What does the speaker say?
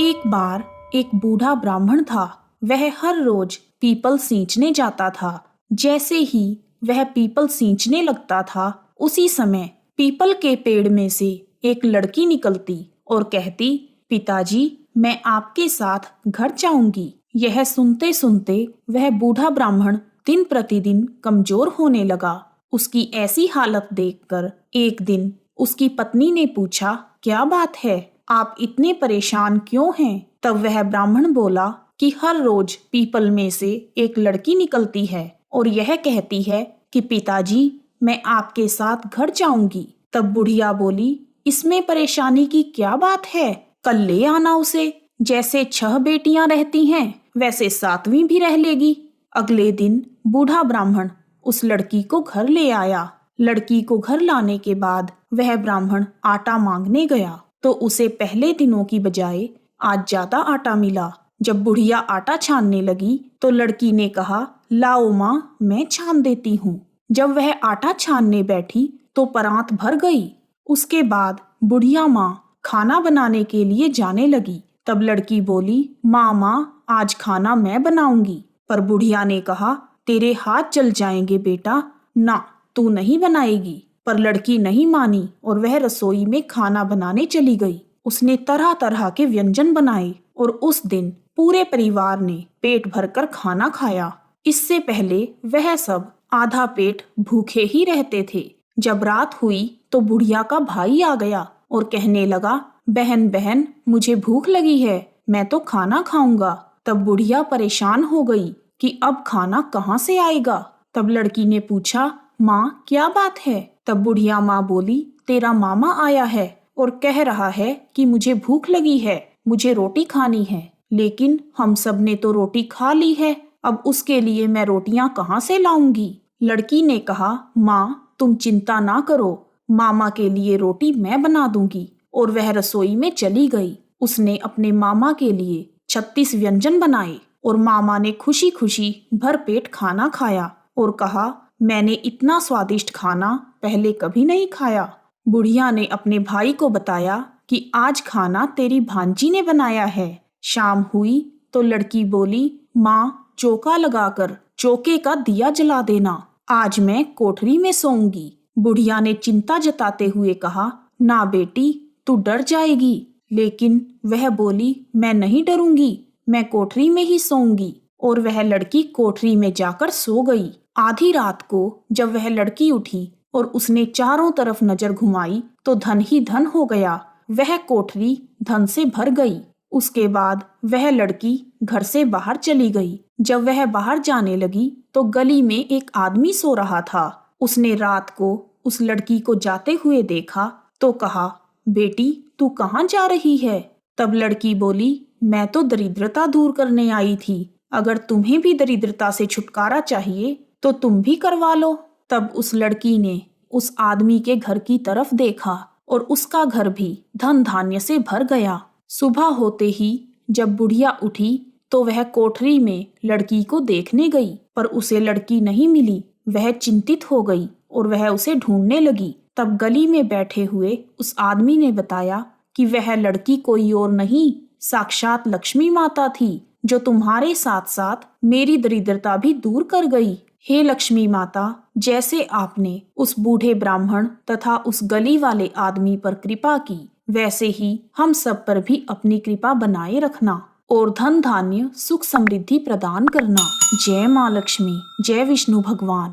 एक बार एक बूढ़ा ब्राह्मण था। वह हर रोज पीपल सींचने जाता था। जैसे ही वह पीपल सींचने लगता था, उसी समय पीपल के पेड़ में से एक लड़की निकलती और कहती, पिताजी, मैं आपके साथ घर जाऊंगी। यह सुनते सुनते वह बूढ़ा ब्राह्मण दिन प्रतिदिन कमजोर होने लगा। उसकी ऐसी हालत देखकर एक दिन उसकी पत्नी ने पूछा, क्या बात है, आप इतने परेशान क्यों हैं? तब वह ब्राह्मण बोला कि हर रोज पीपल में से एक लड़की निकलती है और यह कहती है कि पिताजी, मैं आपके साथ घर जाऊंगी। तब बुढ़िया बोली, इसमें परेशानी की क्या बात है, कल ले आना उसे। जैसे 6 बेटियां रहती हैं, वैसे 7वीं भी रह लेगी। अगले दिन बूढ़ा ब्राह्मण उस लड़की को घर ले आया। लड़की को घर लाने के बाद वह ब्राह्मण आटा मांगने गया तो उसे पहले दिनों की बजाय आज ज्यादा आटा मिला। जब बुढ़िया आटा छानने लगी तो लड़की ने कहा, लाओ माँ, मैं छान देती हूँ। जब वह आटा छानने बैठी तो परात भर गई। उसके बाद बुढ़िया माँ खाना बनाने के लिए जाने लगी। तब लड़की बोली, माँ, आज खाना मैं बनाऊंगी। पर बुढ़िया ने कहा, तेरे हाथ जल जाएंगे बेटा, ना, तू नहीं बनाएगी। पर लड़की नहीं मानी और वह रसोई में खाना बनाने चली गई। उसने तरह तरह के व्यंजन बनाए और उस दिन पूरे परिवार ने पेट भरकर खाना खाया। इससे पहले वह सब आधा पेट भूखे ही रहते थे। जब रात हुई तो बुढ़िया का भाई आ गया और कहने लगा, बहन बहन, मुझे भूख लगी है, मैं तो खाना खाऊंगा। तब बुढ़िया परेशान हो गई कि अब खाना कहाँ से आएगा। तब लड़की ने पूछा, माँ, क्या बात है? तब बुढ़िया माँ बोली, तेरा मामा आया है और कह रहा है कि मुझे भूख लगी है, मुझे रोटी खानी है। लेकिन हम सब ने तो रोटी खा ली है, अब उसके लिए मैं रोटियां कहाँ से लाऊंगी? लड़की ने कहा, माँ, तुम चिंता ना करो, मामा के लिए रोटी मैं बना दूंगी। और वह रसोई में चली गई। उसने अपने मामा के लिए 36 व्यंजन बनाए और मामा ने खुशी खुशी भरपेट खाना खाया और कहा, मैंने इतना स्वादिष्ट खाना पहले कभी नहीं खाया। बुढ़िया ने अपने भाई को बताया कि आज खाना तेरी भांजी ने बनाया है। शाम हुई तो लड़की बोली, माँ, चौका लगाकर चौके का दिया जला देना, आज मैं कोठरी में सोऊंगी। बुढ़िया ने चिंता जताते हुए कहा, ना बेटी, तू डर जाएगी। लेकिन वह बोली, मैं नहीं डरूंगी, मैं कोठरी में ही सोऊंगी। और वह लड़की कोठरी में जाकर सो गई। आधी रात को जब वह लड़की उठी और उसने चारों तरफ नजर घुमाई तो धन ही धन हो गया। वह कोठरी धन से भर गई। उसके बाद वह लड़की घर से बाहर चली गई। जब वह बाहर जाने लगी तो गली में एक आदमी सो रहा था। उसने रात को उस लड़की को जाते हुए देखा तो कहा, बेटी, तू कहाँ जा रही है? तब लड़की बोली, मैं तो दरिद्रता दूर करने आई थी। अगर तुम्हें भी दरिद्रता से छुटकारा चाहिए तो तुम भी करवा लो। तब उस लड़की ने उस आदमी के घर की तरफ देखा और उसका घर भी धन धान्य से भर गया। सुबह होते ही जब बुढ़िया उठी तो वह कोठरी में लड़की को देखने गई, पर उसे लड़की नहीं मिली। वह चिंतित हो गई और वह उसे ढूंढने लगी। तब गली में बैठे हुए उस आदमी ने बताया कि वह लड़की कोई और नहीं, साक्षात लक्ष्मी माता थी, जो तुम्हारे साथ साथ मेरी दरिद्रता भी दूर कर गई। हे लक्ष्मी माता, जैसे आपने उस बूढ़े ब्राह्मण तथा उस गली वाले आदमी पर कृपा की, वैसे ही हम सब पर भी अपनी कृपा बनाए रखना और धन धान्य सुख समृद्धि प्रदान करना। जय माँ लक्ष्मी, जय विष्णु भगवान।